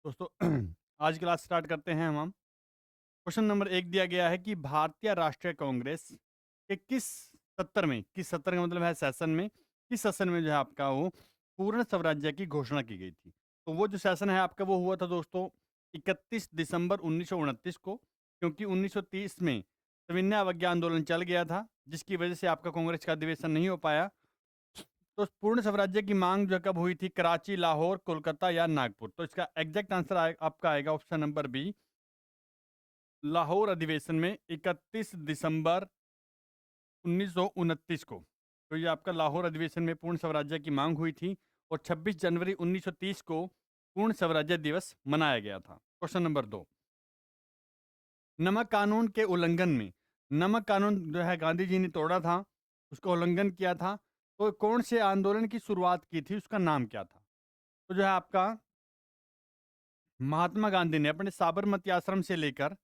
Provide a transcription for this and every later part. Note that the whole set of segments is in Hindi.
दोस्तों आज क्लास स्टार्ट करते हैं हम। क्वेश्चन नंबर 1 दिया गया है कि भारतीय राष्ट्रीय कांग्रेस के किस सत्र का मतलब है सेशन में, किस सेशन में जो है आपका वो पूर्ण स्वराज्य की घोषणा की गई थी। तो वो जो सेशन है आपका वो हुआ था दोस्तों 31 दिसंबर 1929 को, क्योंकि 1930 में सविनय अवज्ञा आंदोलन चल गया था, जिसकी वजह से आपका कांग्रेस का अधिवेशन नहीं हो पाया। तो पूर्ण स्वराज्य की मांग जो कब हुई थी, कराची, लाहौर, कोलकाता या नागपुर? तो इसका एग्जैक्ट आंसर आपका आएगा ऑप्शन नंबर बी, लाहौर अधिवेशन में 31 दिसंबर 1929 को। तो ये आपका लाहौर अधिवेशन में पूर्ण स्वराज्य की मांग हुई थी और 26 जनवरी 1930 को पूर्ण स्वराज्य दिवस मनाया गया था। क्वेश्चन नंबर 2, नमक कानून के उल्लंघन में, नमक कानून जो है गांधी जी ने तोड़ा था, उसका उल्लंघन किया था, तो कौन से आंदोलन की शुरुआत की थी, उसका नाम क्या था? तो जो है आपका महात्मा गांधी ने अपने साबरमती आश्रम से लेकर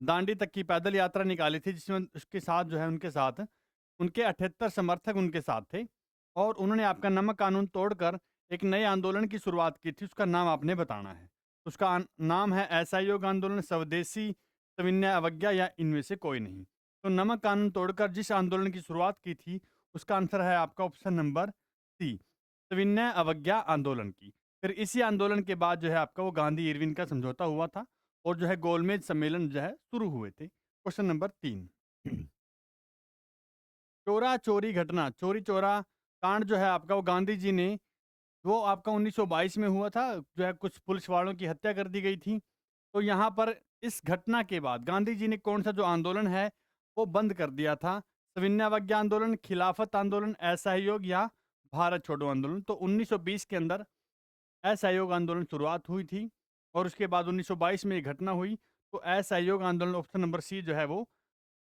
दांडी तक की पैदल यात्रा निकाली थी, जिसमें उसके साथ जो है उनके साथ उनके 78 समर्थक उनके साथ थे, और उन्होंने आपका नमक कानून तोड़कर एक नए आंदोलन की शुरुआत की थी। उसका नाम आपने बताना है। उसका नाम है असहयोग आंदोलन, स्वदेशी, सविनय अवज्ञा या इनमें से कोई नहीं। तो नमक कानून तोड़कर जिस आंदोलन की शुरुआत की थी, उसका आंसर है आपका ऑप्शन नंबर सी, सविनय अवज्ञा आंदोलन की। फिर इसी आंदोलन के बाद जो है आपका वो गांधी इरविन का समझौता हुआ था, और जो है गोलमेज सम्मेलन जो है शुरू हुए थे। क्वेश्चन नंबर 3, चोरा चोरी घटना, चोरी चोरा कांड जो है आपका वो गांधी जी ने, वो आपका 1922 में हुआ था, जो है कुछ पुलिस वालों की हत्या कर दी गई थी। तो यहाँ पर इस घटना के बाद गांधी जी ने कौन सा जो आंदोलन है वो बंद कर दिया था? सविनय अवज्ञा आंदोलन, खिलाफत आंदोलन, असहयोग या भारत छोड़ो आंदोलन? तो 1920 के अंदर असहयोग आंदोलन शुरुआत हुई थी, और उसके बाद 1922 में ये घटना हुई। तो असहयोग आंदोलन ऑप्शन नंबर सी जो है वो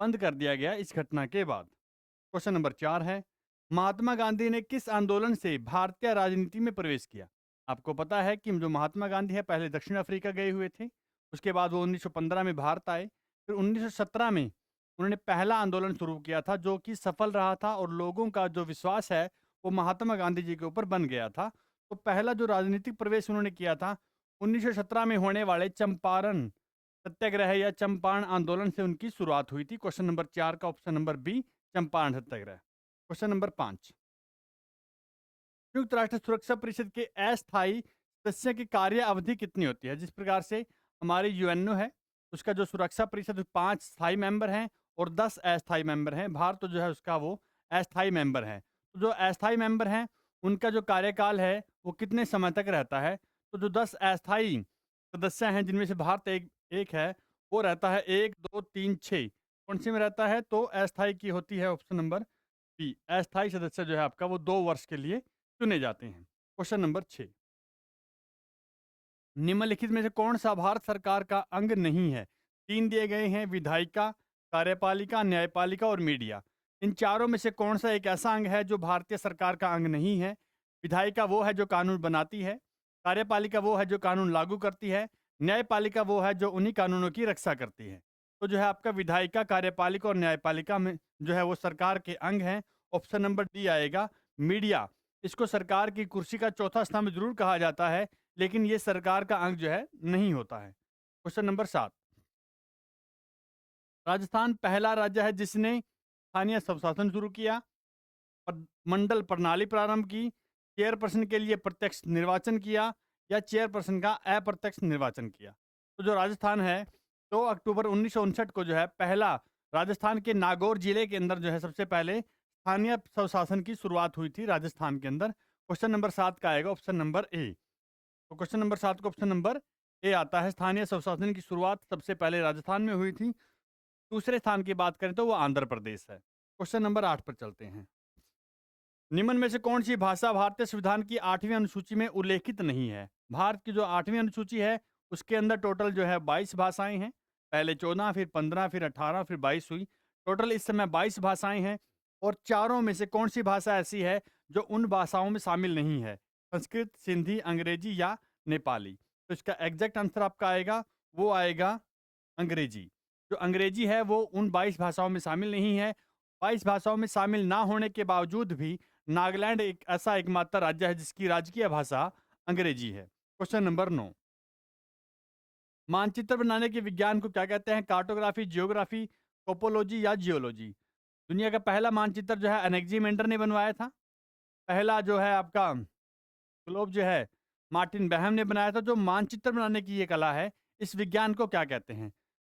बंद कर दिया गया इस घटना के बाद। क्वेश्चन नंबर 4 है, महात्मा गांधी ने किस आंदोलन से भारतीय राजनीति में प्रवेश किया? आपको पता है कि जो महात्मा गांधी है पहले दक्षिण अफ्रीका गए हुए थे, उसके बाद वो 1915 में भारत आए, फिर 1917 में उन्होंने पहला आंदोलन शुरू किया था, जो कि सफल रहा था, और लोगों का जो विश्वास है वो महात्मा गांधी जी के ऊपर बन गया था। तो पहला जो राजनीतिक प्रवेश उन्होंने किया था 1917 में होने वाले चंपारण सत्याग्रह या चंपारण आंदोलन से उनकी शुरुआत हुई थी। क्वेश्चन नंबर 4 का ऑप्शन नंबर बी, चंपारण सत्याग्रह। क्वेश्चन नंबर 5, संयुक्त राष्ट्र सुरक्षा परिषद के अस्थायी सदस्य की कार्य अवधि कितनी होती है? जिस प्रकार से हमारी यूएनओ है, उसका जो सुरक्षा परिषद 5 स्थायी मेंबर हैं और 10 अस्थायी मेंबर हैं। भारत तो जो है उसका वो अस्थायी मेंबर है। तो जो अस्थायी मेंबर हैं उनका जो कार्यकाल है वो कितने समय तक रहता है? तो जो 10 अस्थायी सदस्य हैं, जिनमें से भारत एक एक है, वो रहता है 1 2 3 6। कौन सी में रहता है? तो अस्थायी की होती है ऑप्शन नंबर बी। अस्थायी सदस्य जो है आपका वो 2 वर्ष के लिए चुने जाते हैं। क्वेश्चन नंबर 6, निम्नलिखित में से कौन सा भारत सरकार का अंग नहीं है? 3 दिए गए हैं, विधायिका, कार्यपालिका, न्यायपालिका और मीडिया। इन चारों में से कौन सा एक ऐसा अंग है जो भारतीय सरकार का अंग नहीं है? विधायिका वो है जो कानून बनाती है, कार्यपालिका वो है जो कानून लागू करती है, न्यायपालिका वो है जो उन्हीं कानूनों की रक्षा करती है। तो जो है आपका विधायिका, कार्यपालिका और न्यायपालिका में जो है वो सरकार के अंग हैं। ऑप्शन नंबर डी आएगा, मीडिया। इसको सरकार की कुर्सी का चौथा स्तंभ जरूर कहा जाता है, लेकिन ये सरकार का अंग जो है नहीं होता है। क्वेश्चन नंबर 7, राजस्थान पहला राज्य है जिसने स्थानीय स्वशासन शुरू किया, मंडल प्रणाली प्रारंभ की, चेयरपर्सन के लिए प्रत्यक्ष निर्वाचन किया, या चेयरपर्सन का अप्रत्यक्ष निर्वाचन किया? तो जो राजस्थान है, 2 अक्टूबर 1959 को जो है पहला, राजस्थान के नागौर जिले के अंदर जो है सबसे पहले स्थानीय स्वशासन की शुरुआत हुई थी राजस्थान के अंदर। क्वेश्चन नंबर 7 का आएगा ऑप्शन नंबर ए। तो क्वेश्चन नंबर 7 को ऑप्शन नंबर ए आता है, स्थानीय स्वशासन की शुरुआत सबसे पहले राजस्थान में हुई थी। दूसरे स्थान की बात करें तो वो आंध्र प्रदेश है। क्वेश्चन नंबर 8 पर चलते हैं, निम्न में से कौन सी भाषा भारतीय संविधान की 8वीं अनुसूची में उल्लेखित नहीं है? भारत की जो 8वीं अनुसूची है उसके अंदर टोटल जो है 22 भाषाएं हैं। पहले 14, फिर 15, फिर 18, फिर 22 हुई। टोटल इस समय 22 भाषाएं हैं, और चारों में से कौन सी भाषा ऐसी है जो उन भाषाओं में शामिल नहीं है? संस्कृत, सिंधी, अंग्रेजी या नेपाली? तो इसका एग्जैक्ट आंसर आपका आएगा, वो आएगा अंग्रेजी। जो अंग्रेजी है वो उन 22 भाषाओं में शामिल नहीं है। 22 भाषाओं में शामिल ना होने के बावजूद भी नागालैंड एक ऐसा एकमात्र राज्य है जिसकी राजकीय भाषा अंग्रेजी है। क्वेश्चन नंबर 9, मानचित्र बनाने के विज्ञान को क्या कहते हैं? कार्टोग्राफी, जियोग्राफी, टोपोलॉजी या जियोलॉजी? दुनिया का पहला मानचित्र जो है अनेक्जीमेंडर ने बनवाया था। पहला जो है आपका ग्लोब जो है मार्टिन बेहम ने बनाया था। जो मानचित्र बनाने की ये कला है, इस विज्ञान को क्या कहते हैं?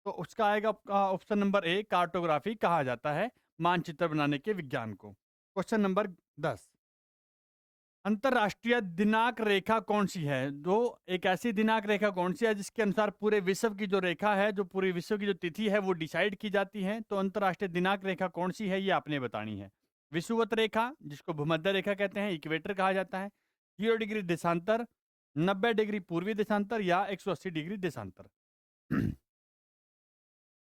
तो उसका आएगा आपका ऑप्शन नंबर ए, कार्टोग्राफी कहा जाता है मानचित्र बनाने के विज्ञान को। क्वेश्चन नंबर 10, अंतरराष्ट्रीय दिनांक रेखा कौन सी है? जो एक ऐसी दिनांक रेखा कौन सी है जिसके अनुसार पूरे विश्व की जो रेखा है, जो पूरे विश्व की जो तिथि है वो डिसाइड की जाती है? तो अंतरराष्ट्रीय दिनांक रेखा कौन सी है ये आपने बतानी है। विषुवत रेखा, जिसको भूमध्य रेखा कहते हैं, इक्वेटर कहा जाता है, 0 डिग्री देशांतर, 90 डिग्री पूर्वी देशांतर या 180 डिग्री देशांतर?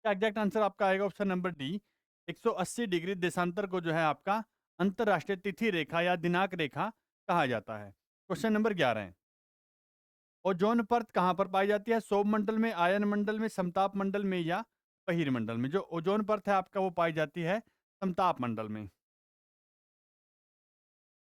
एग्जैक्ट आंसर आपका आएगा ऑप्शन नंबर डी, 180 डिग्री देशांतर को जो है आपका अंतरराष्ट्रीय तिथि रेखा या दिनांक रेखा कहा जाता है। क्वेश्चन नंबर 11 है, ओजोन परत कहाँ पर पाई जाती है? सौर मंडल में, आयन मंडल में, समताप मंडल में या बहिर्मंडल में? जो ओजोन परत है आपका वो पाई जाती है समताप मंडल में।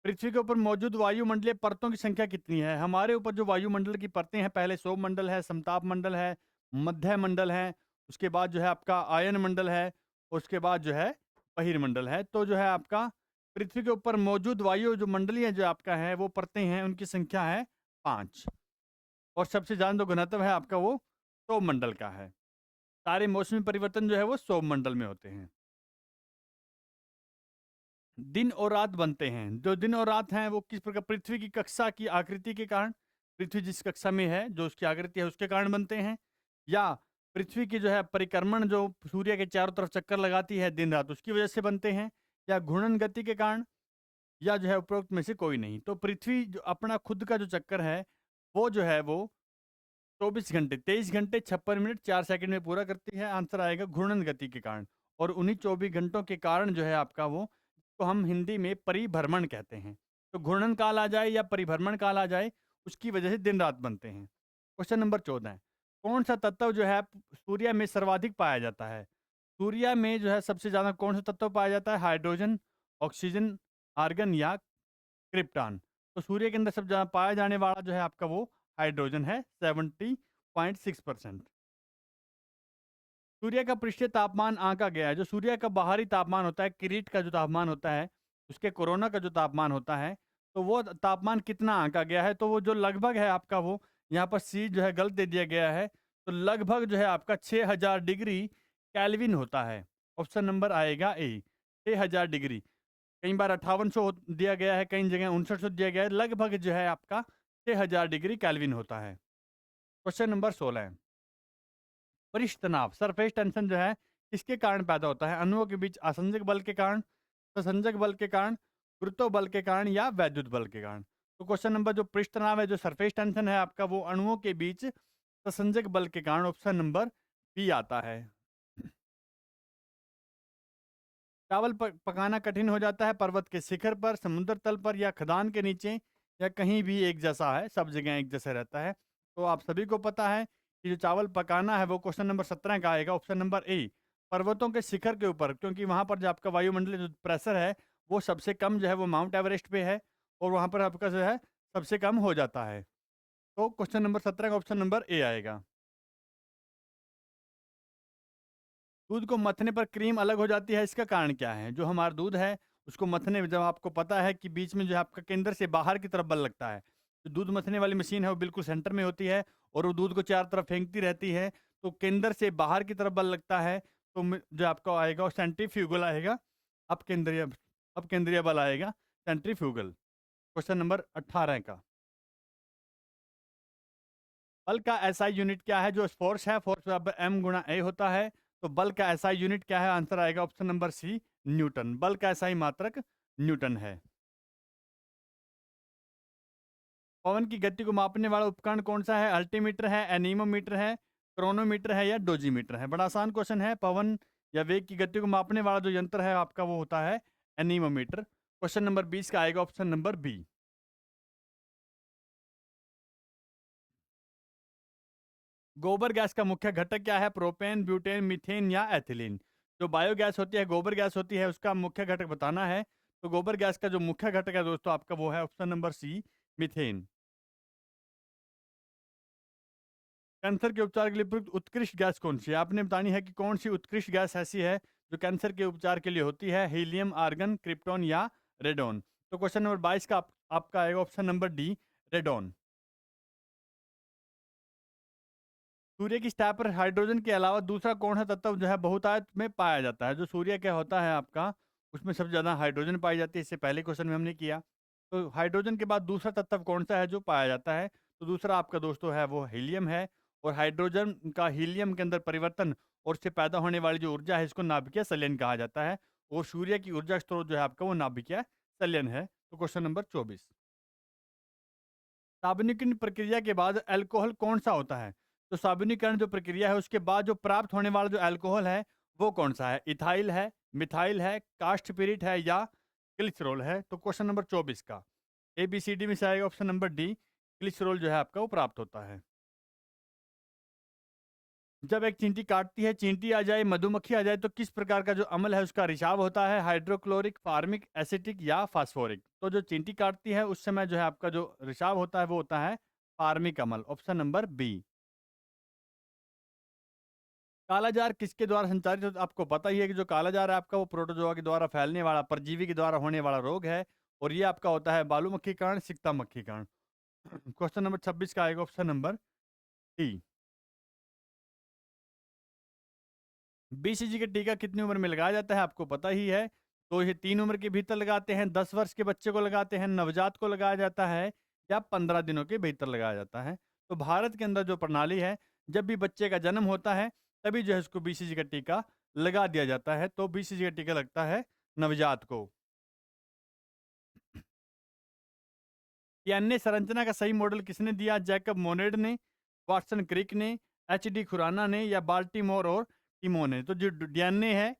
पृथ्वी के ऊपर मौजूद वायुमंडलीय परतों की संख्या कितनी है? हमारे ऊपर जो वायुमंडल की परतें हैं, पहले सौर मंडल है, समताप मंडल है, मध्य मंडल है, उसके बाद जो है आपका आयन मंडल है, उसके बाद जो है बहिर्मंडल है। तो जो है आपका पृथ्वी के ऊपर मौजूद वायु जो मंडलीय जो आपका है वो परतें हैं, उनकी संख्या है 5। और सबसे ज्यादा जो घनत्व है आपका वो सौर मंडल का है। सारे मौसमी परिवर्तन जो है वो सौर मंडल में होते हैं। दिन और रात बनते हैं, जो दिन और रात हैं वो किस प्रकार? पृथ्वी की कक्षा की आकृति के कारण, पृथ्वी जिस कक्षा में है जो उसकी आकृति है उसके कारण बनते हैं, या पृथ्वी की जो है परिक्रमण जो सूर्य के चारों तरफ चक्कर लगाती है दिन रात उसकी वजह से बनते हैं, या घूर्णन गति के कारण, या जो है उपरोक्त में से कोई नहीं? तो पृथ्वी जो अपना खुद का जो चक्कर है वो जो है वो 24 घंटे 23 घंटे 56 मिनट 4 सेकंड में पूरा करती है। आंसर आएगा घूर्णन गति के कारण। और उन्हीं 24 घंटों के कारण जो है आपका वो, तो हम हिंदी में परिभ्रमण कहते हैं। तो घूर्णन काल आ जाए या परिभ्रमण काल आ जाए, उसकी वजह से दिन रात बनते हैं। क्वेश्चन नंबर 14 है, कौन सा तत्व जो है सूर्य में सर्वाधिक पाया जाता है? सूर्य में जो है सबसे ज्यादा कौन सा तत्व पाया जाता है? हाइड्रोजन, ऑक्सीजन, आर्गन या क्रिप्टॉन? तो सूर्य के अंदर सबसे ज्यादा पाया जाने वाला जो है आपका वो हाइड्रोजन है, 70.6%। सूर्य का पृष्ठीय तापमान आंका गया है। जो सूर्य का बाहरी तापमान होता है, किरीट का जो तापमान होता है, उसके कोरोना का जो तापमान होता है, तो वो तापमान कितना आंका गया है? तो वो जो लगभग है आपका वो, यहाँ पर सी जो है गलत दे दिया गया है, तो लगभग जो है आपका 6000 डिग्री कैल्विन होता है। ऑप्शन नंबर आएगा ए, 6000 डिग्री। कई बार 5800 दिया गया है, कई जगह 5900 दिया गया है, लगभग जो है आपका 6000 डिग्री कैल्विन होता है। क्वेश्चन नंबर 16 है, पृष्ठ तनाव, सरफेस टेंशन जो है किसके कारण पैदा होता है? अणुओं के बीच आसंजक बल के कारण, ससंजक बल के कारण, गुरुत्व बल के कारण या वैद्युत बल के कारण? तो क्वेश्चन नंबर जो पृष्ठ तनाव है, जो सरफेस टेंशन है आपका, वो अणुओं के बीच ससंजक बल के कारण। ऑप्शन नंबर बी आता है। चावल पकाना कठिन हो जाता है पर्वत के शिखर पर, समुद्र तल पर या खदान के नीचे, या कहीं भी एक जैसा है, सब जगह एक जैसा रहता है? तो आप सभी को पता है कि जो चावल पकाना है वो क्वेश्चन नंबर 17 का आएगा, ऑप्शन नंबर ए, पर्वतों के शिखर के ऊपर, क्योंकि वहां पर जो आपका वायुमंडलीय जो प्रेशर है वो सबसे कम जो है वो माउंट एवरेस्ट पे है, और वहां पर आपका जो है सबसे कम हो जाता है। तो क्वेश्चन नंबर 17 का ऑप्शन नंबर ए आएगा। दूध को मथने पर क्रीम अलग हो जाती है, इसका कारण क्या है? जो हमारा दूध है उसको मथने में, जब आपको पता है कि बीच में जो है आपका केंद्र से बाहर की तरफ बल लगता है, जो दूध मथने वाली मशीन है वो बिल्कुल सेंटर में होती है और वो दूध को चारों तरफ फेंकती रहती है, तो केंद्र से बाहर की तरफ बल लगता है, तो जो आपका आएगा वो सेंट्रीफ्यूगल आएगा। अब केंद्रीय अब केंद्रीय बल आएगा सेंट्रीफ्यूगल। क्वेश्चन नंबर 18 का, बल का एसआई यूनिट क्या है? जो फोर्स है, फोर्स बराबर एम गुणा ए होता है। तो बल का एसआई यूनिट क्या है? आंसर आएगा ऑप्शन नंबर सी, न्यूटन। बल का एसआई मात्रक न्यूटन है। पवन की गति को मापने वाला उपकरण कौन सा है? अल्टीमीटर है, एनीमोमीटर है, क्रोनोमीटर है या डोजीमीटर है? बड़ा आसान क्वेश्चन है। पवन या वेग की गति को मापने वाला जो यंत्र है आपका वो होता है एनीमोमीटर। क्वेश्चन नंबर 20 का आएगा ऑप्शन नंबर बी। गोबर गैस का मुख्य घटक क्या है? प्रोपेन, ब्यूटेन, मीथेन या एथिलीन? जो बायोगैस होती है, गोबर गैस होती है, उसका मुख्य घटक बताना है। तो गोबर गैस का जो मुख्य घटक है दोस्तों आपका वो है option number C, methane. Cancer के उपचार के लिए प्रयुक्त उत्कृष्ट गैस कौन सी है? आपने बतानी है कि कौन सी उत्कृष्ट गैस ऐसी है जो कैंसर के उपचार के लिए होती है, हीलियम, आर्गन, क्रिप्टॉन या रेडोन। तो क्वेश्चन नंबर 22 का आपका आएगा ऑप्शन नंबर डी, रेडोन। सूर्य की सतह पर हाइड्रोजन के अलावा दूसरा कौन सा तत्व जो है बहुतायत में पाया जाता है? जो सूर्य क्या होता है आपका, उसमें सबसे ज्यादा हाइड्रोजन पाई जाती है, इससे पहले क्वेश्चन में हमने किया। तो हाइड्रोजन के बाद दूसरा तत्व कौन सा है जो पाया जाता है? तो दूसरा आपका दोस्तों है वो हीलियम है। और हाइड्रोजन का हीलियम के अंदर परिवर्तन और उससे पैदा होने वाली जो ऊर्जा है इसको नाभिकीय संलयन कहा जाता है। और सूर्य की ऊर्जा स्रोत जो है आपका वो नाभिकीय संलयन है। तो क्वेश्चन नंबर 24, साबुनीकरण प्रक्रिया के बाद अल्कोहल कौन सा होता है? तो साबुनीकरण जो प्रक्रिया है उसके बाद जो प्राप्त होने वाला जो अल्कोहल है वो कौन सा है? इथाइल है, मिथाइल है, कास्ट पिरिट है या ग्लिसरॉल है? तो क्वेश्चन नंबर 24 का ए बी सी डी में से आएगा ऑप्शन नंबर डी, ग्लिसरॉल जो है आपका वो प्राप्त होता है। जब एक चींटी काटती है, चींटी आ जाए, मधुमक्खी आ जाए, तो किस प्रकार का जो अम्ल है उसका रिसाव होता है? हाइड्रोक्लोरिक, फार्मिक, एसिटिक या फास्फोरिक? तो जो चींटी काटती है उस समय जो है आपका जो रिसाव होता है वो होता है फार्मिक अम्ल, ऑप्शन नंबर बी। कालाजार किसके द्वारा संचालित होता है? आपको पता ही है कि जो कालाजार है आपका वो प्रोटोजोआ के द्वारा फैलने वाला, परजीवी के द्वारा होने वाला रोग है। और ये आपका होता है बालू मक्खी कारण, सिकता मक्खी कारण। क्वेश्चन नंबर 26 का आएगा ऑप्शन नंबर डी। बीसीजी का टीका कितनी उम्र में लगाया जाता है? आपको पता ही है। तो ये 3 उम्र के भीतर लगाते हैं, 10 वर्ष के बच्चे को लगाते हैं, नवजात को लगाया जाता है या 15 दिनों के भीतर लगाया जाता है। तो भारत के अंदर जो प्रणाली है, जब भी बच्चे का जन्म होता है तभी जो है उसको बीसीजी का टीका लगा दिया जाता है। तो बीसीजी का टीका लगता है नवजात को। डीएनए संरचना का सही मॉडल किसने दिया? जैकब मोनेड ने, वाटसन क्रिक ने, एचडी खुराना ने या बाल्टीमोर और टिमो ने? तो जो डीएनए है,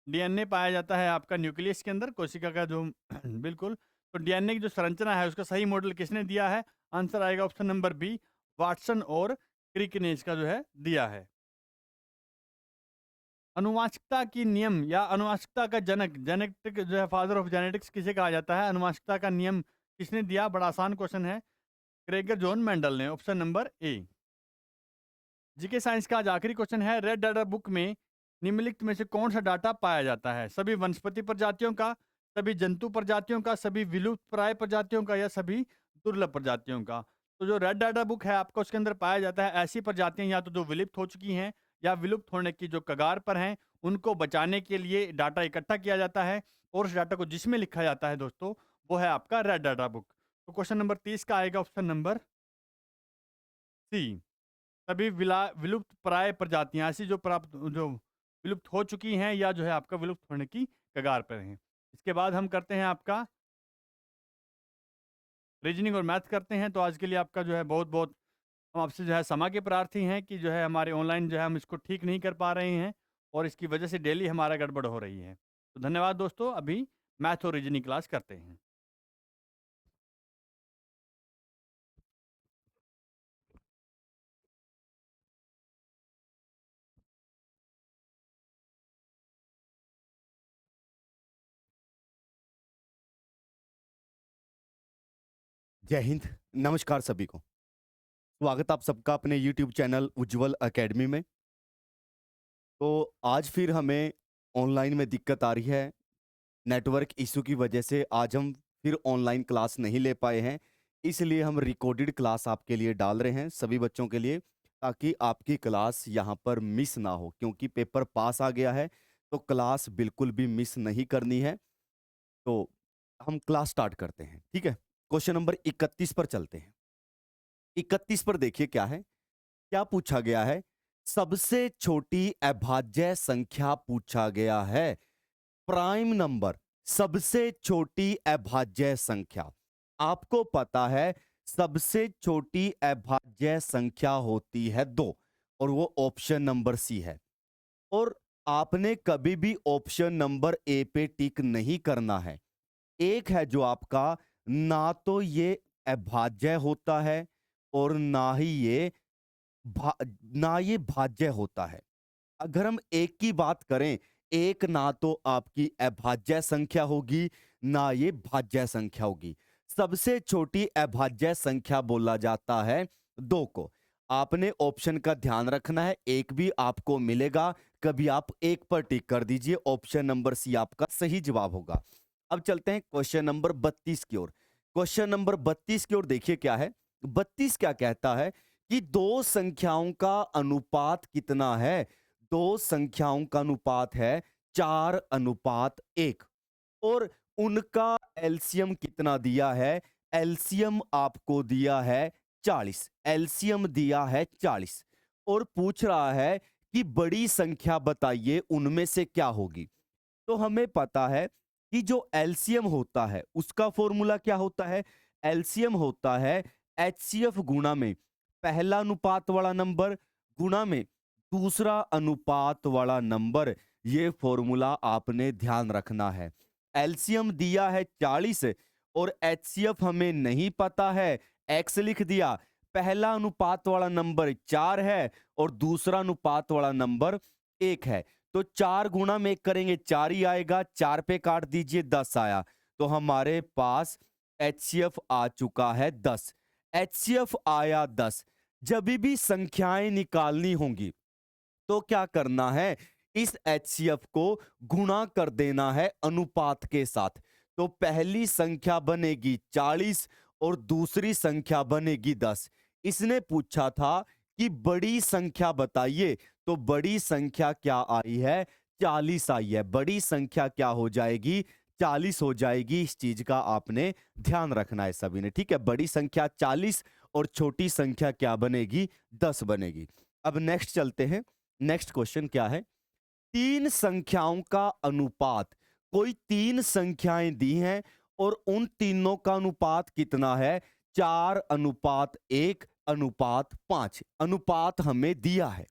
डीएनए पाया जाता है आपका न्यूक्लियस के अंदर, कोशिका का जो बिल्कुल। तो डीएनए की जो संरचना है उसका सही मॉडल किसने दिया है? आंसर आएगा ऑप्शन नंबर बी, वाटसन और क्रिक ने इसका जो है दिया है। अनुवांशिकता की नियम या अनुवांशिकता का जनक, जेनेटिक जो है फादर ऑफ जेनेटिक्स किसे कहा जाता है? अनुवांशिकता का नियम किसने दिया? बड़ा आसान क्वेश्चन है, क्रेगर जॉन मेंडल ने, option number A. GK science का आज आखिरी क्वेश्चन है, रेड डाटा बुक में निम्नलिखित में से कौन सा डाटा पाया जाता है? सभी वनस्पति प्रजातियों का, सभी जंतु प्रजातियों का, सभी विलुप्त प्राय प्रजातियों का या सभी दुर्लभ प्रजातियों का? तो जो रेड डाटा बुक है आपका उसके अंदर पाया जाता है ऐसी प्रजातियां या तो जो विलुप्त हो चुकी हैं या विलुप्त होने की जो कगार पर हैं, उनको बचाने के लिए डाटा इकट्ठा किया जाता है। और उस डाटा को जिसमें लिखा जाता है दोस्तों वो है आपका रेड डाटा बुक। तो क्वेश्चन नंबर 30 का आएगा ऑप्शन नंबर सी, सभी विलुप्त प्राय प्रजातियां ऐसी जो विलुप्त हो चुकी हैं या जो है आपका विलुप्त होने की कगार पर हैं। इसके बाद हम करते हैं आपका रीजनिंग और मैथ करते हैं। तो आज के लिए आपका जो है बहुत बहुत हम आपसे जो है क्षमा के प्रार्थी हैं कि जो है हमारे ऑनलाइन जो है हम इसको ठीक नहीं कर पा रहे हैं और इसकी वजह से डेली हमारा गड़बड़ हो रही है। तो धन्यवाद दोस्तों, अभी मैथ और रीजनिंग क्लास करते हैं। जय हिंद। नमस्कार सभी को। स्वागत आप सबका अपने YouTube चैनल उज्जवल एकेडमी में। तो आज फिर हमें ऑनलाइन में दिक्कत आ रही है, नेटवर्क इशू की वजह से आज हम फिर ऑनलाइन क्लास नहीं ले पाए हैं। इसलिए हम रिकॉर्डेड क्लास आपके लिए डाल रहे हैं सभी बच्चों के लिए, ताकि आपकी क्लास यहाँ पर मिस ना हो, क्योंकि पेपर पास आ गया है तो क्लास बिल्कुल भी मिस नहीं करनी है। तो हम क्लास स्टार्ट करते हैं, ठीक है। क्वेश्चन नंबर 31 पर चलते हैं। 31 पर देखिए क्या है, क्या पूछा गया है। सबसे छोटी अभाज्य संख्या पूछा गया है, प्राइम नंबर। सबसे छोटी अभाज्य संख्या, आपको पता है सबसे छोटी अभाज्य संख्या होती है 2, और वो ऑप्शन नंबर सी है। और आपने कभी भी ऑप्शन नंबर ए पे टिक नहीं करना है। एक है जो आपका, ना तो ये अभाज्य होता है और ना ही ये ना ये भाज्य होता है। अगर हम एक की बात करें, एक ना तो आपकी अभाज्य संख्या होगी ना ये भाज्य संख्या होगी। सबसे छोटी अभाज्य संख्या बोला जाता है 2 को। आपने ऑप्शन का ध्यान रखना है, एक भी आपको मिलेगा, कभी आप एक पर टिक कर दीजिए, ऑप्शन नंबर सी आपका सही जवाब होगा। अब चलते हैं क्वेश्चन नंबर 32 की ओर। क्वेश्चन नंबर 32 की ओर देखिए क्या है। 32 क्या कहता है कि दो संख्याओं का अनुपात कितना है। दो संख्याओं का अनुपात है 4:1 और उनका एलसीएम कितना दिया है। एलसीएम आपको दिया है 40। एलसीएम दिया है 40 और पूछ रहा है कि बड़ी संख्या बताइए उनमें से क्या होगी। तो हमें पता है कि जो एलसीएम होता है उसका फॉर्मूला क्या होता है। एलसीएम होता है एचसीएफ गुणा में पहला अनुपात वाला नंबर गुणा में दूसरा अनुपात वाला नंबर। ये फॉर्मूला आपने ध्यान रखना है। एलसीएम दिया है 40 और एचसीएफ हमें नहीं पता है, एक्स लिख दिया। पहला अनुपात वाला नंबर 4 है और दूसरा अनुपात वाला नंबर 1 है। तो 4 गुणा में करेंगे 4 ही आएगा, 4 पे काट दीजिए 10 आया। तो हमारे पास एचसीएफ आ चुका है 10। एचसीएफ आया 10। जब भी संख्याएं निकालनी होंगी तो क्या करना है, इस एचसीएफ को गुणा कर देना है अनुपात के साथ। तो पहली संख्या बनेगी 40 और दूसरी संख्या बनेगी 10। इसने पूछा था कि बड़ी संख्या बताइए, तो बड़ी संख्या क्या आई है, 40 आई है। बड़ी संख्या क्या हो जाएगी, 40 हो जाएगी। इस चीज का आपने ध्यान रखना है सभी ने, ठीक है। बड़ी संख्या 40 और छोटी संख्या क्या बनेगी, 10 बनेगी। अब नेक्स्ट चलते हैं। नेक्स्ट क्वेश्चन क्या है, तीन संख्याओं का अनुपात। कोई तीन संख्याएं दी हैं और उन तीनों का अनुपात कितना है, 4:1:5 अनुपात हमें दिया है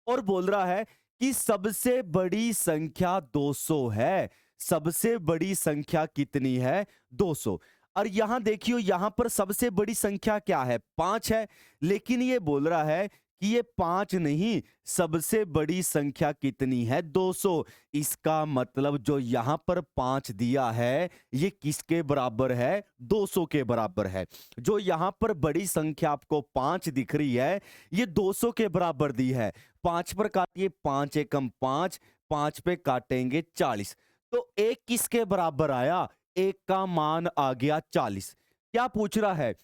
और बोल रहा है कि सबसे बड़ी संख्या 200 है। सबसे बड़ी संख्या कितनी है, 200। और यहां देखियो, यहां पर सबसे बड़ी संख्या क्या है, 5 है। लेकिन ये बोल रहा है कि ये 5 नहीं, सबसे बड़ी संख्या कितनी है, 200। इसका मतलब जो यहां पर 5 दिया है ये किसके बराबर है, 200 के बराबर है। जो यहां पर बड़ी संख्या आपको 5 दिख रही है ये 200 के बराबर दी है। 5 पर काटिए, 5 एकम 5, 5 पे काटेंगे 40। तो एक किसके बराबर आया, एक का मान आ गया 40। क्या पूछ रहा है,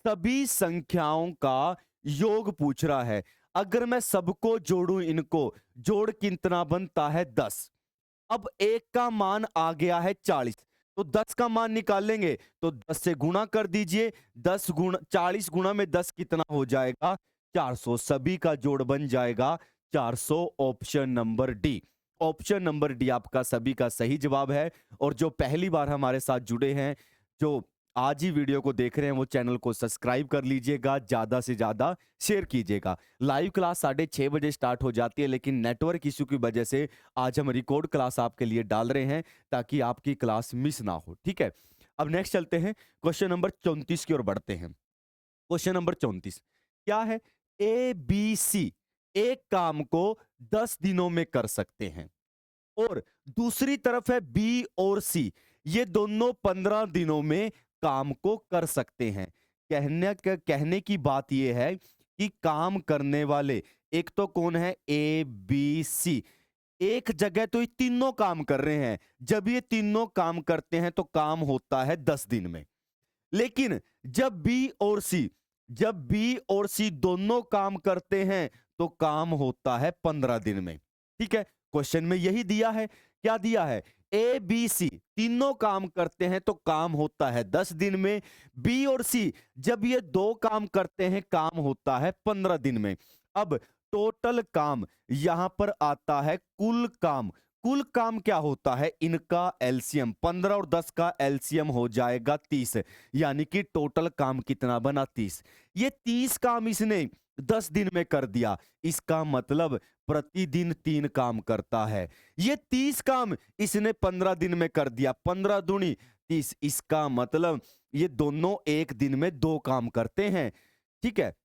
सभी संख्याओं का योग पूछ रहा है। अगर मैं सबको जोड़ूं, इनको जोड़ कितना बनता है, 10। अब एक का मान आ गया है 40, तो 10 का मान निकालेंगे तो 10 से गुणा कर दीजिए। 10 गुणा 40 गुणा में 10 कितना हो जाएगा, 400। सभी का जोड़ बन जाएगा 400। Option number D. Option number D आपका सभी का सही जवाब है। और जो पहली बार हमारे साथ जुड़े हैं, जो आज ही वीडियो को देख रहे हैं, वो चैनल को सब्सक्राइब कर लीजिएगा, ज्यादा से ज्यादा शेयर कीजिएगा। लाइव क्लास 6:30 बजे स्टार्ट हो जाती है, लेकिन नेटवर्क इशू की वजह से आज हम रिकॉर्ड क्लास आपके लिए डाल रहे हैं ताकि आपकी क्लास मिस ना हो, ठीक है। अब नेक्स्ट चलते हैं, क्वेश्चन नंबर 34 की ओर बढ़ते हैं। क्वेश्चन नंबर 34 क्या है, ए बी सी एक काम को 10 दिनों में कर सकते हैं और दूसरी तरफ है बी और सी, ये दोनों 15 दिनों में काम को कर सकते हैं। कहने की बात यह है कि काम करने वाले एक तो कौन है, ए बी सी। एक जगह तो ये तीनों काम कर रहे हैं। जब ये तीनों काम करते हैं तो काम होता है 10 दिन में। लेकिन जब बी और सी दोनों काम करते हैं तो काम होता है 15 दिन में, ठीक है। क्वेश्चन में यही दिया है। क्या दिया है, ए बी सी तीनों काम करते हैं तो काम होता है 10 दिन में। बी और सी जब ये दो काम करते हैं काम होता है 15 दिन में। अब टोटल काम यहां पर आता है कुल काम। कुल काम क्या होता है, इनका एलसीएम 15 और 10 का एलसीएम हो जाएगा 30, यानी कि टोटल काम कितना बना, 30। ये 30 काम इसने 10 दिन में कर दिया। इसका मतलब प्रतिदिन 3 काम करता है। ये 30 काम इसने 15 दिन में कर दिया, 15 दूनी 30। इसका मतलब ये दोनों एक दिन में 2 काम करते हैं, ठीक है।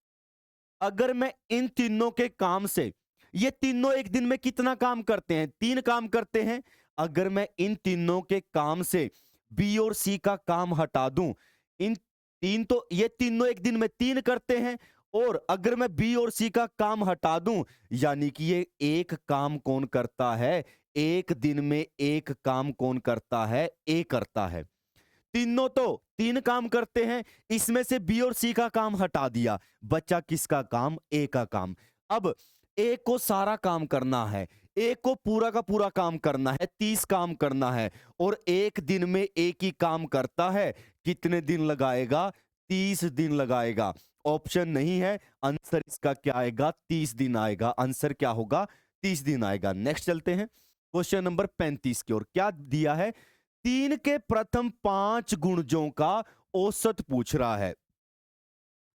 अगर मैं इन तीनों के काम से, ये तीनों एक दिन में कितना काम करते हैं, 3 काम करते हैं। अगर मैं इन तीनों के काम से बी और सी का काम हटा दूं, इन तीन तो ये तीनों एक दिन में 3 करते हैं और अगर मैं बी और सी का काम हटा दूं, यानी कि ये एक काम कौन करता है, एक दिन में एक काम कौन करता है, ए करता है। तीनों तो तीन काम करते हैं, इसमें से बी और सी का काम हटा दिया, बचा किसका काम, ए का काम। अब ए को सारा काम करना है, ए को पूरा का पूरा काम करना है, 30 काम करना है, और एक दिन में एक ही काम करता है, कितने दिन लगाएगा, 30 दिन लगाएगा। ऑप्शन नहीं है, आंसर इसका क्या आएगा, 30 दिन आएगा। आंसर क्या होगा, 30 दिन आएगा। नेक्स्ट चलते हैं क्वेश्चन नंबर 35 की ओर। क्या दिया है, 3 के प्रथम 5 गुणजों का औसत पूछ रहा है।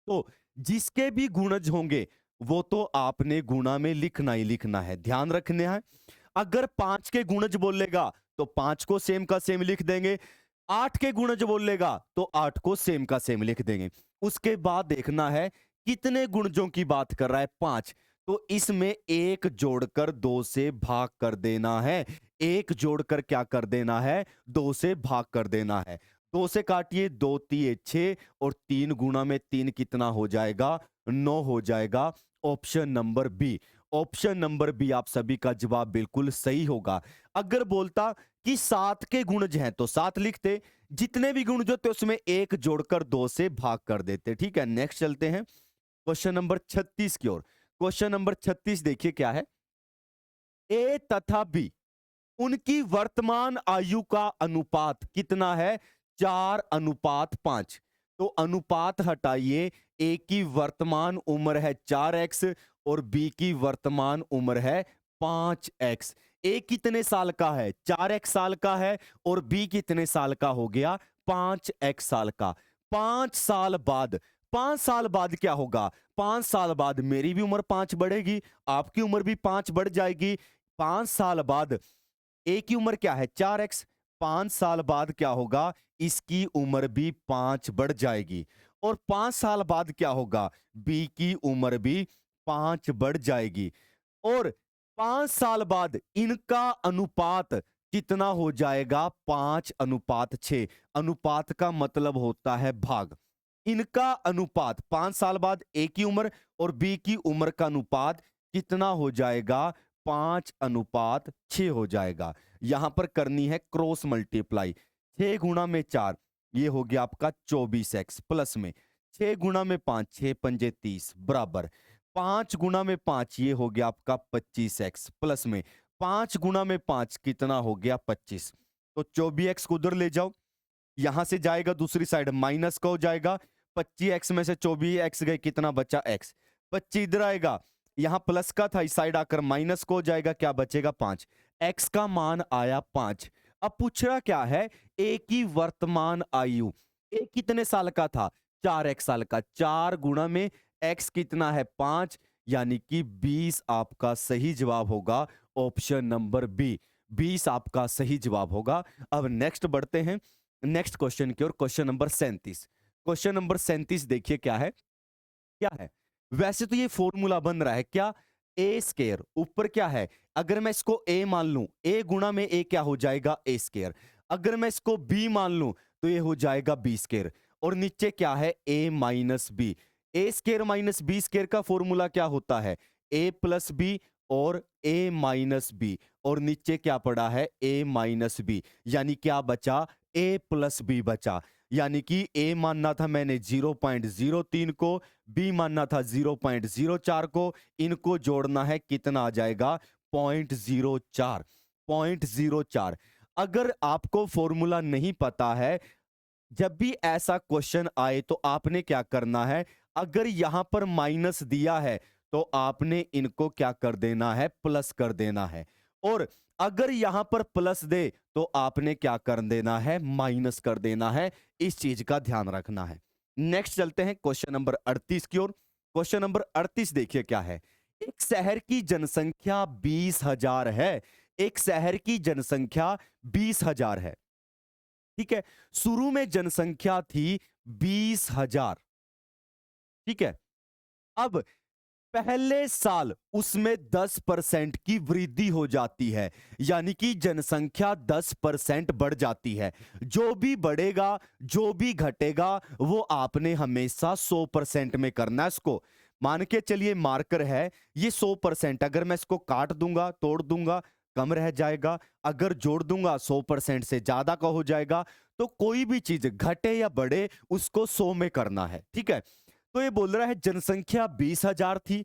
तो जिसके भी गुणज होंगे वो तो आपने गुणा में लिखना ही लिखना है, ध्यान रखने हैं। अगर 5 के गुणज बोलेगा तो 5 को सेम का सेम लिख देंगे, 8 के गुणज बोलेगा तो 8 को सेम का सेम लिख देंगे। उसके बाद देखना है कितने गुणजों की बात कर रहा है, 5, तो इसमें एक जोड़कर 2 से भाग कर देना है। एक जोड़कर क्या कर देना है, 2 से भाग कर देना है। 2 से काटिए, 2 3 6, और 3 गुणा में 3 कितना हो जाएगा, 9 हो जाएगा। Option number B, option number B आप सभी का जवाब बिल्कुल सही होगा। अगर बोलता कि 7 के गुणज हैं तो 7 लिखते, जितने भी गुणज होते उसमें एक जोड़कर 2 से भाग कर देते। ठीक है, नेक्स्ट चलते हैं क्वेश्चन नंबर 36 की ओर। क्वेश्चन नंबर 36 देखिए क्या है, ए तथा बी उनकी वर्तमान आयु का अनुपात कितना है, 4:5। तो अनुपात हटाइए, ए की वर्तमान उम्र है 4x और बी की वर्तमान उम्र है 5x। ए कितने साल का है, 4x साल का है, और बी कितने साल का हो गया, 5x साल का। 5 साल बाद, 5 साल बाद क्या होगा, 5 साल बाद मेरी भी उम्र 5 बढ़ेगी, आपकी उम्र भी 5 बढ़ जाएगी। 5 साल बाद ए की उम्र क्या है, 4x, 5 साल बाद क्या होगा, इसकी उम्र भी 5 बढ़ जाएगी। और 5 साल बाद क्या होगा, बी की उम्र भी 5 बढ़ जाएगी। और 5 साल बाद इनका अनुपात कितना हो जाएगा, 5:6। अनुपात का मतलब होता है भाग। इनका अनुपात 5 साल बाद ए की उम्र और बी की उम्र का अनुपात कितना हो जाएगा, 5:6 हो जाएगा। यहां पर करनी है क्रॉस मल्टीप्लाई, 6 गुणा में 4 ये हो गया आपका 24x, प्लस में 6 गुणा में 5, 6 पंजे 30 बराबर 5 गुणा में 5 ये हो गया आपका 25x, प्लस में 5 गुणा में 5 कितना हो गया 25। तो 24x को उधर ले जाओ, यहां से जाएगा दूसरी साइड माइनस का हो जाएगा, 25x में से 24x गए, कितना बचा x, 25 इधर आएगा, यहां प्लस का था, इस साइड आकर माइनस को हो जाएगा, क्या बचेगा 5। x का मान आया 5। अब पूछ रहा क्या है, a की वर्तमान आयु, a कितने साल का था, 4x साल का, 4 गुणा में x कितना है 5, यानी कि 20 आपका सही जवाब होगा। ऑप्शन नंबर बी, 20 आपका सही जवाब होगा। अब नेक्स्ट बढ़ते हैं नेक्स्ट क्वेश्चन की ओर, क्वेश्चन नंबर 37। क्वेश्चन नंबर 37 देखिए क्या है, क्या है, वैसे तो ये फॉर्मूला बन रहा है क्या, ए स्केयर ऊपर क्या है, अगर मैं इसको ए मान लूं, ए गुणा में ए क्या हो जाएगा, ए स्केयर। अगर मैं इसको बी मान लूं तो ये हो जाएगा बी स्केयर, और नीचे क्या है, ए माइनस बी। ए स्केयर माइनस बी स्केयर का फॉर्मूला क्या होता है, ए प्लस बी और ए माइनस बी, और नीचे क्या पड़ा है, ए माइनस बी, यानी क्या बचा, ए प्लस बी बचा। यानी कि ए मानना था मैंने 0.03 को, बी मानना था 0.04 को, इनको जोड़ना है, कितना आ जाएगा 0.04, 0.04। अगर आपको फॉर्मूला नहीं पता है, जब भी ऐसा क्वेश्चन आए तो आपने क्या करना है, अगर यहां पर माइनस दिया है तो आपने इनको क्या कर देना है, प्लस कर देना है, और अगर यहां पर प्लस दे तो आपने क्या कर देना है, माइनस कर देना है। इस चीज का ध्यान रखना है। नेक्स्ट चलते हैं क्वेश्चन नंबर 38 की ओर। क्वेश्चन नंबर 38 देखिए क्या है, एक शहर की जनसंख्या 20,000 है, एक शहर की जनसंख्या 20,000 है, ठीक है, शुरू में जनसंख्या थी 20,000, ठीक है, अब पहले साल उसमें 10% की वृद्धि हो जाती है, यानी कि जनसंख्या 10% बढ़ जाती है। जो भी बढ़ेगा, जो भी घटेगा, वो आपने हमेशा 100% में करना है इसको। मान के चलिए मार्कर है ये 100%, अगर मैं इसको काट दूंगा, तोड़ दूंगा, कम रह जाएगा, अगर जोड़ दूंगा 100% से ज्यादा का हो जाएगा। तो कोई भी चीज घटे या बढ़े उसको 100 में करना है, ठीक है। तो ये बोल रहा है जनसंख्या 20,000 थी,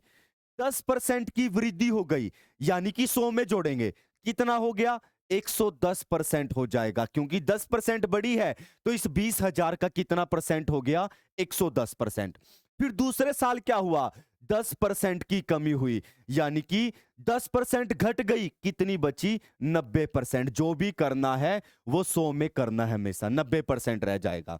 10% की वृद्धि हो गई, यानी कि 100 में जोड़ेंगे कितना हो गया, 110% हो जाएगा, क्योंकि 10% बड़ी है तो इस 20,000 का कितना परसेंट हो गया, 110%। फिर दूसरे साल क्या हुआ, 10% की कमी हुई, यानी कि 10% घट गई, कितनी बची, 90%। जो भी करना है वो 100 में करना है, हमेशा 90% रह जाएगा।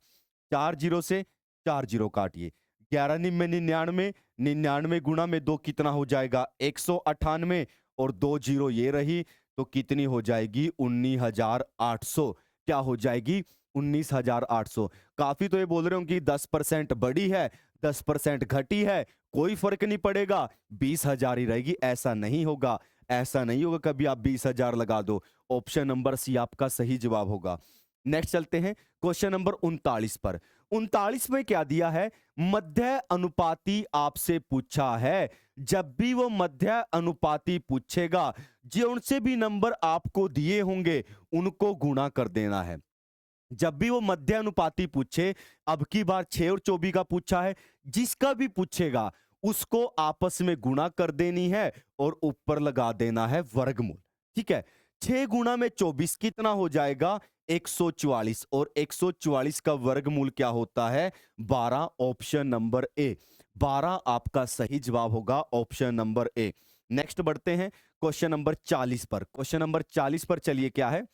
4 जीरो से 4 जीरो काटिए, 11 निन्यानवे निन्यानवे, 99 गुणा में 2 कितना हो जाएगा, 198, और 2 जीरो ये रही, तो कितनी हो जाएगी, 19,800। क्या हो जाएगी, 19,800। काफी तो ये बोल रहे हो कि 10% बड़ी है, 10% घटी है, कोई फर्क नहीं पड़ेगा, 20,000 ही रहेगी। ऐसा नहीं होगा, ऐसा नहीं होगा कभी आप 20,000 लगा दो। ऑप्शन नंबर सी आपका सही जवाब होगा। नेक्स्ट चलते हैं क्वेश्चन नंबर 39 पर। 39 में क्या दिया है, मध्य अनुपाती आपसे पूछा है। जब भी वो मध्य अनुपाती पूछेगा, जो उनसे भी नंबर आपको दिए होंगे उनको गुणा कर देना है। जब भी वो मध्य अनुपाती पूछे, अब की बार 6 और 24 का पूछा है, जिसका भी पूछेगा उसको आपस में गुणा कर देनी है और ऊपर लगा देना है वर्गमूल, ठीक है। 6 गुणा में 24 कितना हो जाएगा, 144, और 144 का वर्गमूल क्या होता है, 12। ऑप्शन नंबर ए, 12 आपका सही जवाब होगा, ऑप्शन नंबर ए। नेक्स्ट बढ़ते हैं क्वेश्चन नंबर 40 पर। क्वेश्चन नंबर 40 पर चलिए, क्या है,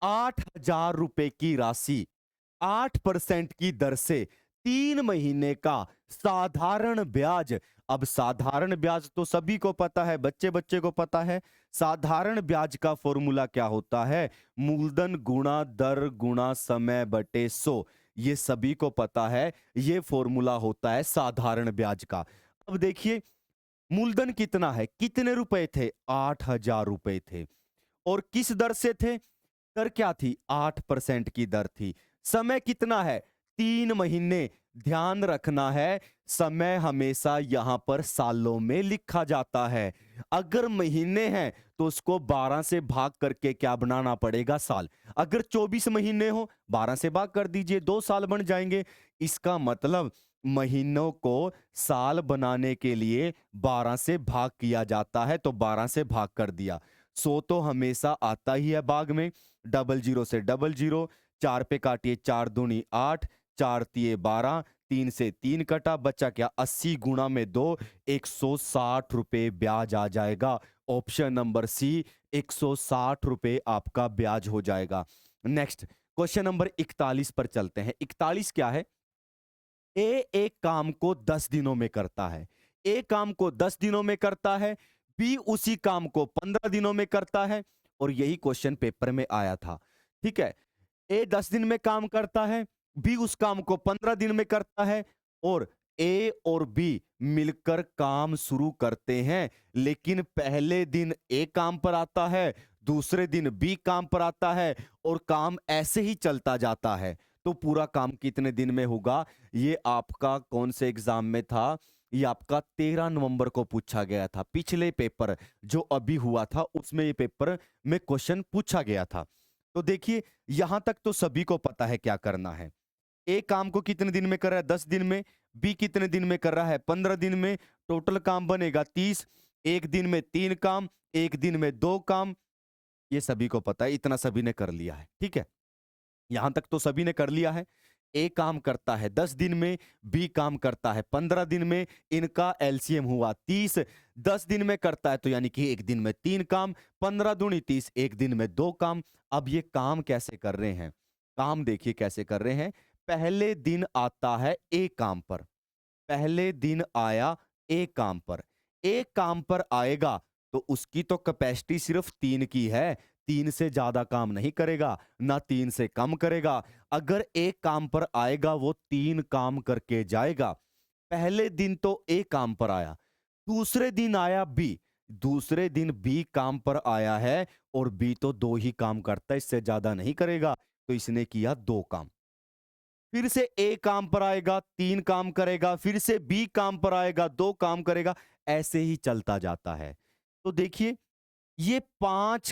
8,000 रुपए की राशि 8% की दर से 3 महीने का साधारण ब्याज। अब साधारण ब्याज तो सभी को पता है, बच्चे बच्चे को पता है। साधारण ब्याज का फॉर्मूला क्या होता है, मूलधन गुणा दर गुणा समय बटे 100। ये सभी को पता है, ये फॉर्मूला होता है साधारण ब्याज का। अब देखिए मूलधन कितना है, कितने रुपए थे, 8,000 रुपए थे, और किस दर से थे, दर क्या थी, 8% की दर थी। समय कितना है, 3 महीने। ध्यान रखना है, समय हमेशा यहां पर सालों में लिखा जाता है। अगर महीने हैं तो उसको 12 से भाग करके क्या बनाना पड़ेगा, साल। अगर 24 महीने हो, 12 से भाग कर दीजिए, 2 साल बन जाएंगे। इसका मतलब महीनों को साल बनाने के लिए 12 से भाग किया जाता है, तो 12 से भाग कर दिया। 100 तो हमेशा आता ही है भाग में, डबल जीरो से डबल जीरो, 4 पे काटिए, 4 दूनी 8, 4 तिये 12, 3 से 3 कटा, बचा क्या, 80 गुणा में 2, 160 रुपए ब्याज आ जाएगा। ऑप्शन नंबर सी, 160 रुपए आपका ब्याज हो जाएगा। नेक्स्ट क्वेश्चन नंबर 41 पर चलते हैं। 41 क्या है, ए एक काम को 10 दिनों में करता है, ए काम को 10 दिनों में करता है, बी उसी काम को 15 दिनों में करता है, और यही क्वेश्चन पेपर में आया था, ठीक है। ए 10 दिन में काम करता है, बी उस काम को 15 दिन में करता है, और ए और बी मिलकर काम शुरू करते हैं, लेकिन पहले दिन ए काम पर आता है, दूसरे दिन बी काम पर आता है, और काम ऐसे ही चलता जाता है। तो पूरा काम कितने दिन में होगा, ये आपका कौन से एग्जाम में था, ये आपका 13 नवंबर को पूछा गया था। पिछले पेपर जो अभी हुआ था उसमें ये पेपर में क्वेश्चन पूछा गया था। तो देखिए यहां तक तो सभी को पता है क्या करना है। ए काम को कितने दिन में कर रहा है, 10 दिन में, बी कितने दिन में कर रहा है, 15 दिन में, टोटल काम बनेगा 30। एक दिन में 3 काम, एक दिन में 2 काम, ये सभी को पता है, इतना सभी ने कर लिया है, ठीक है। यहां तक तो सभी ने कर लिया है। ए काम करता है 10 दिन में, बी काम करता है 15 दिन में, इनका एलसीएम हुआ 30। 10 दिन में करता है तो यानी कि एक दिन में 3 काम, 15 दूनी 30, एक दिन में 2 काम। अब ये काम कैसे कर रहे हैं, काम देखिए कैसे कर रहे हैं। पहले दिन आता है ए काम पर, पहले दिन आया ए काम पर, ए काम पर आएगा तो उसकी तो कैपेसिटी सिर्फ 3 की है, 3 से ज्यादा काम नहीं करेगा, ना 3 से कम करेगा। अगर एक काम पर आएगा वो 3 काम करके जाएगा। पहले दिन तो ए काम पर आया, दूसरे दिन आया बी, दूसरे दिन बी काम पर आया है, और बी तो 2 ही काम करता है, इससे ज्यादा नहीं करेगा, तो इसने किया 2 काम। फिर से ए काम पर आएगा, 3 काम करेगा, फिर से बी काम पर आएगा, 2 काम करेगा, ऐसे ही चलता जाता है। तो देखिए ये 5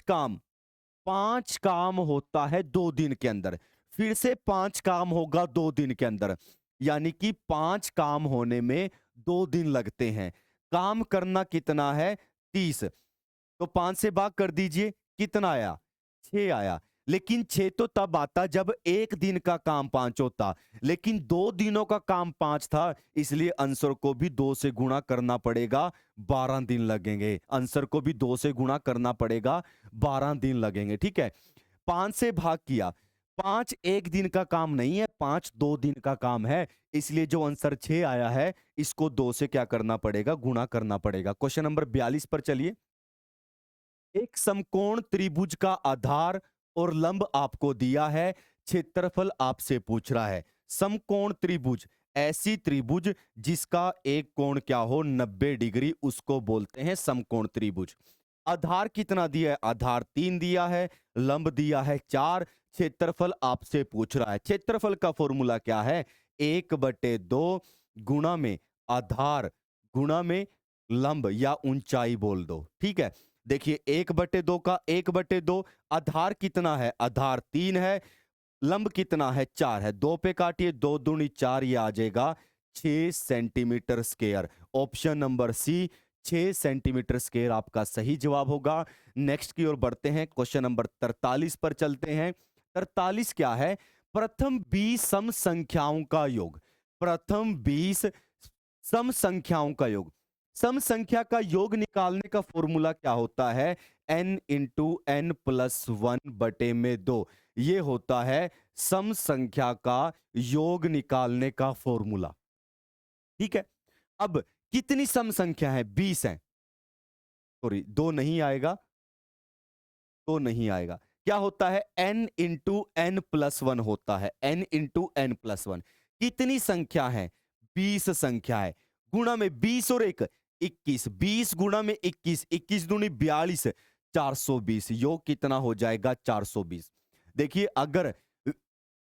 काम होता है 2 दिन के अंदर, फिर से 5 काम होगा 2 दिन के अंदर, यानी कि 5 काम होने में 2 दिन लगते हैं। काम करना कितना है? 30। तो 5 से भाग कर दीजिए, कितना आया? 6 आया। लेकिन 6 तो तब आता जब 1 दिन का काम 5 होता, लेकिन 2 दिनों का काम 5 था, इसलिए आंसर को भी 2 से गुणा करना पड़ेगा, 12 दिन लगेंगे। आंसर को भी 2 से गुणा करना पड़ेगा, 12 दिन लगेंगे, ठीक है? 5 से भाग किया, 5 1 दिन का काम नहीं है, 5 2 दिन का काम है, इसलिए जो आंसर 6 आया है, इसको 2 से क्या करना पड़ेगा? गुणा करना पड़ेगा। क्वेश्चन नंबर 42 पर चलिए। एक समकोण त्रिभुज का आधार और लंब आपको दिया है, क्षेत्रफल आपसे पूछ रहा है। समकोण त्रिभुज, ऐसी त्रिभुज जिसका एक कोण क्या हो 90 डिग्री, उसको बोलते हैं समकोण त्रिभुज। आधार कितना दिया है? आधार 3 दिया है, लंब दिया है 4, क्षेत्रफल आपसे पूछ रहा है। क्षेत्रफल का फॉर्मूला क्या है? 1/2 गुणा में आधार गुणा में लंब या ऊंचाई बोल दो, ठीक है? देखिए 1/2 का 1/2, आधार कितना है? आधार 3 है, लंब कितना है? 4 है। 2 पे काटिए, 2 दूनी 4, ये आ जाएगा 6 centimetre square. Option number C 6 centimetre square आपका सही जवाब होगा। नेक्स्ट की ओर बढ़ते हैं, क्वेश्चन नंबर 43 पर चलते हैं। 43 क्या है? प्रथम 20 सम संख्याओं का योग। प्रथम 20 सम संख्याओं का योग। सम संख्या का योग निकालने का फॉर्मूला क्या होता है? n into N plus 1/2। ये होता है सम संख्या का योग निकालने का फॉर्मूला, ठीक है? अब कितनी सम संख्या है? 20 है। सॉरी, 2 नहीं आएगा, 2 नहीं आएगा। क्या होता है? n इंटू एन प्लस 1 होता है, n इंटू एन प्लस 1। कितनी संख्या है? 20 संख्या है। गुणा में 20 और 1 21, 20 गुणा में 21, 21 दूनी 42, 420। योग कितना हो जाएगा? 420। देखिए अगर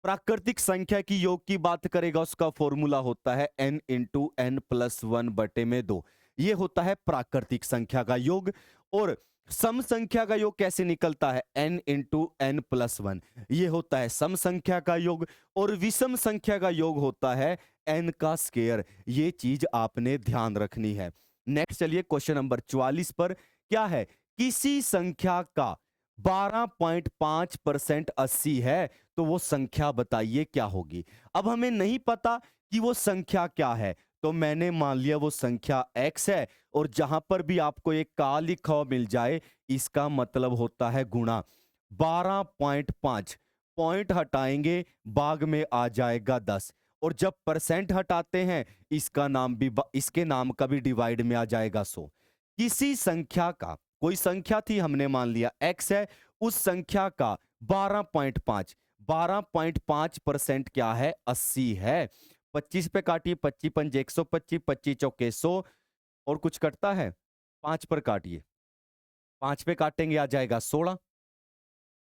प्राकृतिक संख्या की योग की बात करेगा, उसका फॉर्मूला होता है n इंटू एन प्लस 1/2। ये होता है प्राकृतिक संख्या का योग। और सम संख्या का योग कैसे निकलता है? n into N plus 1। ये होता है सम संख्या का योग। और विषम संख्या का योग होता है n का स्क्वायर। ये चीज आपने ध्यान रखनी है। नेक्स्ट चलिए क्वेश्चन नंबर 44 पर। क्या है? किसी संख्या का 12.5% 80 है, तो वो संख्या बताइए क्या होगी। अब हमें नहीं पता कि वो संख्या क्या है, तो मैंने मान लिया वो संख्या x है, और जहां पर भी आपको एक का लिखा हुआ मिल जाए, इसका मतलब होता है गुणा। 12.5 पॉइंट हटाएंगे, भाग में आ जाएगा 10, और जब परसेंट हटाते हैं, इसका नाम भी इसके नाम का भी डिवाइड में आ जाएगा 100। किसी संख्या का, कोई संख्या थी, हमने मान लिया x है, उस संख्या का 12.5% क्या है? 80 है। 25 पे काटिए, 25 पंजे 125, 25 चौके 100, और कुछ कटता है? 5 पर काटिए, 5 पे काटेंगे आ जाएगा 16।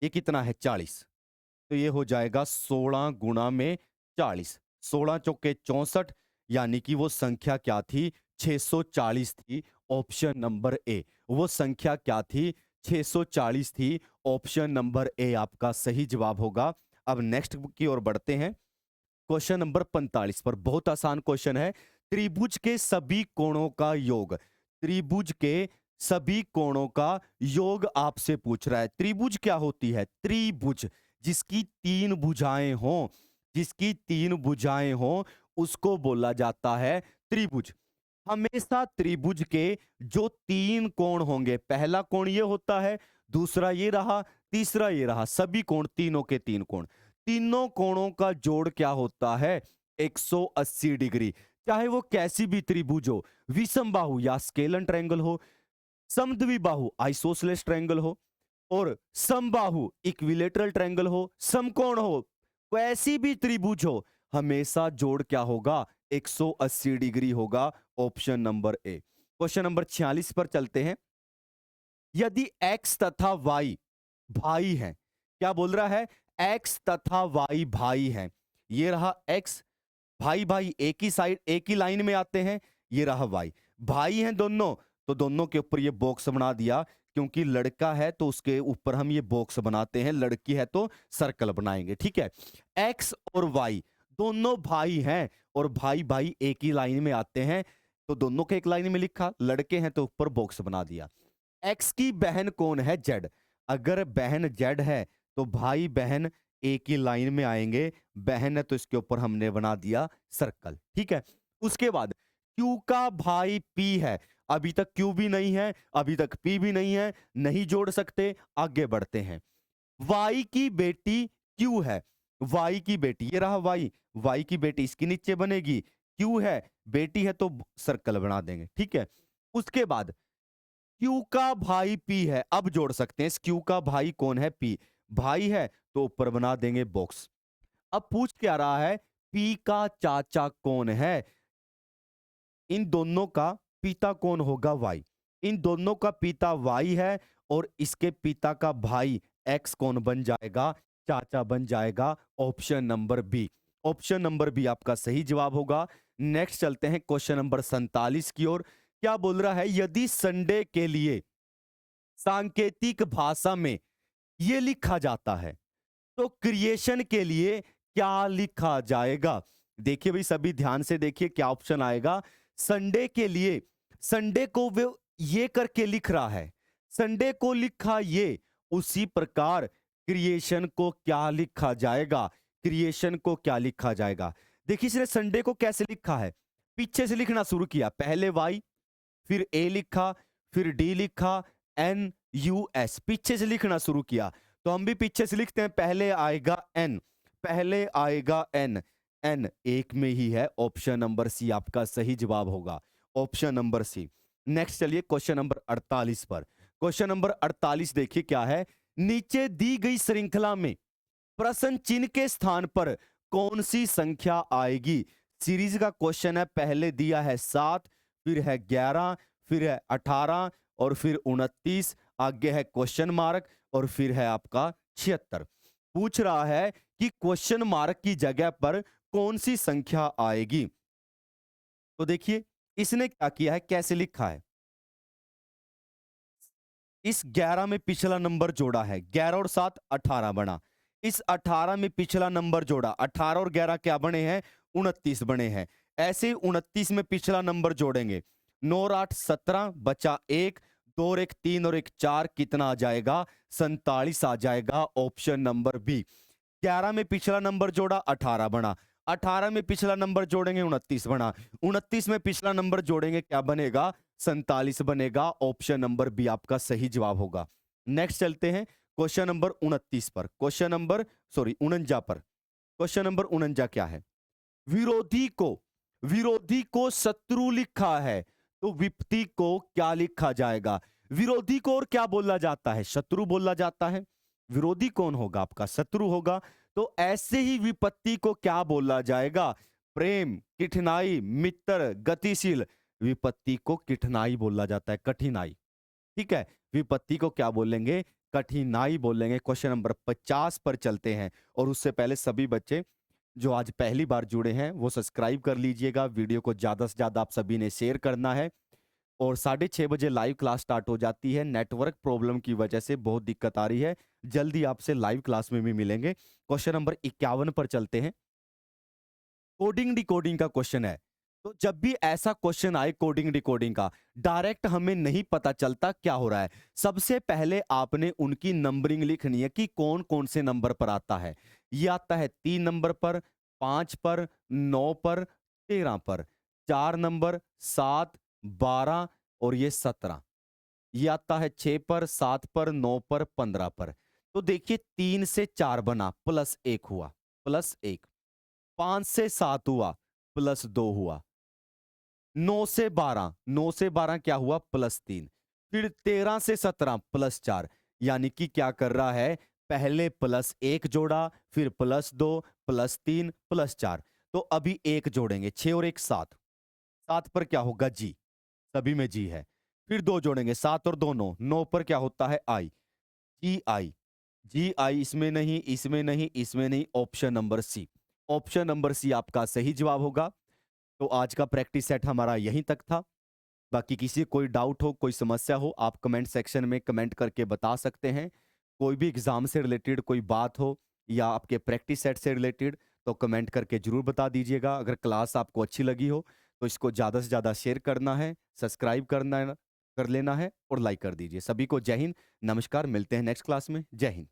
ये कितना है? 40। तो ये हो जाएगा 16 गुणा में 40, 16 चौके 64, यानी कि वो संख्या क्या थी? 640 थी। Option number A. वो संख्या क्या थी? 640 थी। ऑप्शन नंबर ए आपका सही जवाब होगा। अब नेक्स्ट की ओर बढ़ते हैं, क्वेश्चन नंबर 45 पर। बहुत आसान क्वेश्चन है। त्रिभुज के सभी कोणों का योग। त्रिभुज के सभी कोणों का योग आपसे पूछ रहा है। त्रिभुज क्या होती है? त्रिभुज जिसकी 3 भुजाएं हों, जिसकी 3 भुजाएं हों, उसको बोला जाता है त्रिभुज। हमेशा त्रिभुज के जो 3 कोण होंगे, पहला कोण ये होता है, दूसरा ये रहा, तीसरा ये रहा, सभी कोण, तीनों के 3 कोण, तीनों कोणों का जोड़ क्या होता है? 180 डिग्री। चाहे वो कैसी भी त्रिभुज हो, विषमबाहु या स्केलन ट्रायंगल हो, समद्विबाहु आइसोसेलेस ट्रायंगल हो, और समबाहु इक्विलेटरल ट्रायंगल हो, समकोण हो, कैसी भी त्रिभुज हो, हमेशा जोड़ क्या होगा? 180 डिग्री होगा। Option number A. Question number 46 पर चलते हैं। यदि x तथा y भाई हैं, क्या बोल रहा है? x तथा y भाई हैं, ये रहा x, भाई भाई एक ही साइड एक ही लाइन में आते हैं, ये रहा y। भाई हैं दोनों, तो दोनों के ऊपर ये बॉक्स बना दिया, क्योंकि लड़का है तो उसके ऊपर हम ये बॉक्स बनाते हैं, लड़की है तो सर्कल बनाएंगे, ठीक है। x और y दोनों भाई हैं और भाई भाई एक ही लाइन में आते हैं, तो दोनों के एक लाइन में लिखा, लड़के हैं तो ऊपर बॉक्स बना दिया। x की बहन कौन है? z। अगर बहन z है तो भाई बहन एक ही लाइन में आएंगे, बहन है तो इसके ऊपर हमने बना दिया सर्कल, ठीक है। उसके बाद q का भाई p है, अभी तक q भी नहीं है, अभी तक p भी नहीं है, नहीं जोड़ सकते, आगे बढ़ते हैं। y की बेटी q है, y की बेटी ये रहा y की बेटी इसके नीचे बनेगी, q है बेटी है तो सर्कल बना देंगे, ठीक है। उसके बाद Q का भाई P है, अब जोड़ सकते हैं, इस Q का भाई कौन है? P। भाई है तो ऊपर बना देंगे बॉक्स। अब पूछ क्या रहा है? P का चाचा कौन है? इन दोनों का पिता कौन होगा? Y। इन दोनों का पिता Y है और इसके पिता का भाई X कौन बन जाएगा? चाचा बन जाएगा, option number B. Option number B आपका सही जवाब होगा। नेक्स्ट चलते हैं क्वेश्चन नंबर 47 की ओर। क्या बोल रहा है? यदि संडे के लिए सांकेतिक भाषा में ये लिखा जाता है तो क्रिएशन के लिए क्या लिखा जाएगा? देखिए भाई, सभी ध्यान से देखिए क्या ऑप्शन आएगा। संडे के लिए, संडे को वो ये करके लिख रहा है, संडे को लिखा ये, उसी प्रकार क्रिएशन को क्या लिखा जाएगा? क्रिएशन को क्या लिखा जाएगा? देखिए इसने संडे को कैसे लिखा है, पीछे से लिखना शुरू किया, पहले वाई, फिर ए लिखा, फिर डी लिखा, एन यू एस, पीछे से लिखना शुरू किया। तो हम भी पीछे से लिखते हैं, पहले आएगा एन, पहले आएगा एन, एन एक में ही है, ऑप्शन नंबर सी आपका सही जवाब होगा, ऑप्शन नंबर सी। नेक्स्ट चलिए क्वेश्चन नंबर 48 पर। क्वेश्चन नंबर 48 देखिए क्या है। नीचे दी गई श्रृंखला में प्रश्न चिन्ह के स्थान पर कौन सी संख्या आएगी? सीरीज का क्वेश्चन है, पहले दिया है 7, फिर है 11, फिर है 18 और फिर 29, आगे है क्वेश्चन मार्क और फिर है आपका 76। पूछ रहा है कि क्वेश्चन मार्क की जगह पर कौन सी संख्या आएगी। तो देखिए इसने क्या किया है, कैसे लिखा है। इस 11 में पिछला नंबर जोड़ा है, 11 और 7 18 बना। इस 18 में पिछला नंबर जोड़ा, 18 और 11 क्या बने हैं? 29 बने हैं। ऐसे ही 29 में पिछला नंबर जोड़ेंगे, 9 और 8 17, बचा 1, 2 और 1 3 और 1 4, कितना आ जाएगा? 47 आ जाएगा, ऑप्शन नंबर बी। 11 में पिछला नंबर जोड़ा, 18 बना। 18 में पिछला नंबर जोड़ेंगे, 29 बना। 29 में पिछला नंबर जोड़ेंगे, क्या बनेगा? 47 बनेगा, ऑप्शन नंबर बी आपका सही जवाब होगा। नेक्स्ट चलते हैं क्वेश्चन नंबर 29 पर, क्वेश्चन नंबर 49 पर। क्वेश्चन नंबर 49 क्या है? विरोधी को, विरोधी को शत्रु लिखा है तो विपत्ति को क्या लिखा जाएगा? विरोधी को और क्या बोला जाता है? शत्रु बोला जाता है। विरोधी कौन होगा? आपका शत्रु होगा। तो ऐसे ही विपत्ति को क्या बोला जाएगा? प्रेम, कठिनाई, मित्र, गतिशील। विपत्ति को कठिनाई बोला जाता है, कठिनाई, ठीक है। विपत्ति को क्या बोलेंगे? कठिनाई बोलेंगे। क्वेश्चन नंबर 50 पर चलते हैं, और उससे पहले सभी बच्चे जो आज पहली बार जुड़े हैं वो सब्सक्राइब कर लीजिएगा। वीडियो को ज्यादा से ज्यादा आप सभी ने शेयर करना है। और 6:30 बजे लाइव क्लास स्टार्ट हो जाती है। नेटवर्क प्रॉब्लम की वजह से बहुत दिक्कत आ रही है, जल्दी आपसे लाइव क्लास में भी मिलेंगे। क्वेश्चन नंबर 51 पर चलते हैं। कोडिंग डिकोडिंग का क्वेश्चन है। तो जब भी ऐसा क्वेश्चन आए कोडिंग डिकोडिंग का, डायरेक्ट हमें नहीं पता चलता क्या हो रहा है। सबसे पहले आपने उनकी नंबरिंग लिखनी है कि कौन कौन से नंबर पर आता है। ये आता है 3 नंबर पर, 5 पर, 9 पर, 13 पर, 4 नंबर, 7, 12 और ये 17। ये आता है 6 पर, 7 पर, 9 पर, 15 पर। तो देखिए 3 से 4 बना, प्लस 1 हुआ, प्लस 1। 5 से 7 हुआ, प्लस 2 हुआ। 9 से 12, 9 से 12 क्या हुआ? प्लस 3। फिर 13 से 17 प्लस 4। यानी कि क्या कर रहा है? पहले प्लस 1 जोड़ा, फिर प्लस 2, प्लस 3, प्लस 4। तो अभी 1 जोड़ेंगे, 6 और 1 7। 7 पर क्या होगा? जी, सभी में जी है। फिर 2 जोड़ेंगे, 7 और 2 9। 9 पर क्या होता है? आई, जी आई, जी आई, इसमें नहीं, इसमें नहीं, इसमें नहीं, option number C. Option number C आपका सही जवाब होगा। तो आज का प्रैक्टिस सेट हमारा यहीं तक था। बाकी किसी को कोई डाउट हो, कोई समस्या हो, आप कमेंट सेक्शन में कमेंट करके बता सकते हैं। कोई भी एग्ज़ाम से रिलेटेड कोई बात हो या आपके प्रैक्टिस सेट से रिलेटेड, तो कमेंट करके ज़रूर बता दीजिएगा। अगर क्लास आपको अच्छी लगी हो, तो इसको ज़्यादा से ज़्यादा शेयर करना है, सब्सक्राइब करना है कर लेना है और लाइक कर दीजिए। सभी को जय हिंद, नमस्कार, मिलते हैं नेक्स्ट क्लास में। जय हिंद।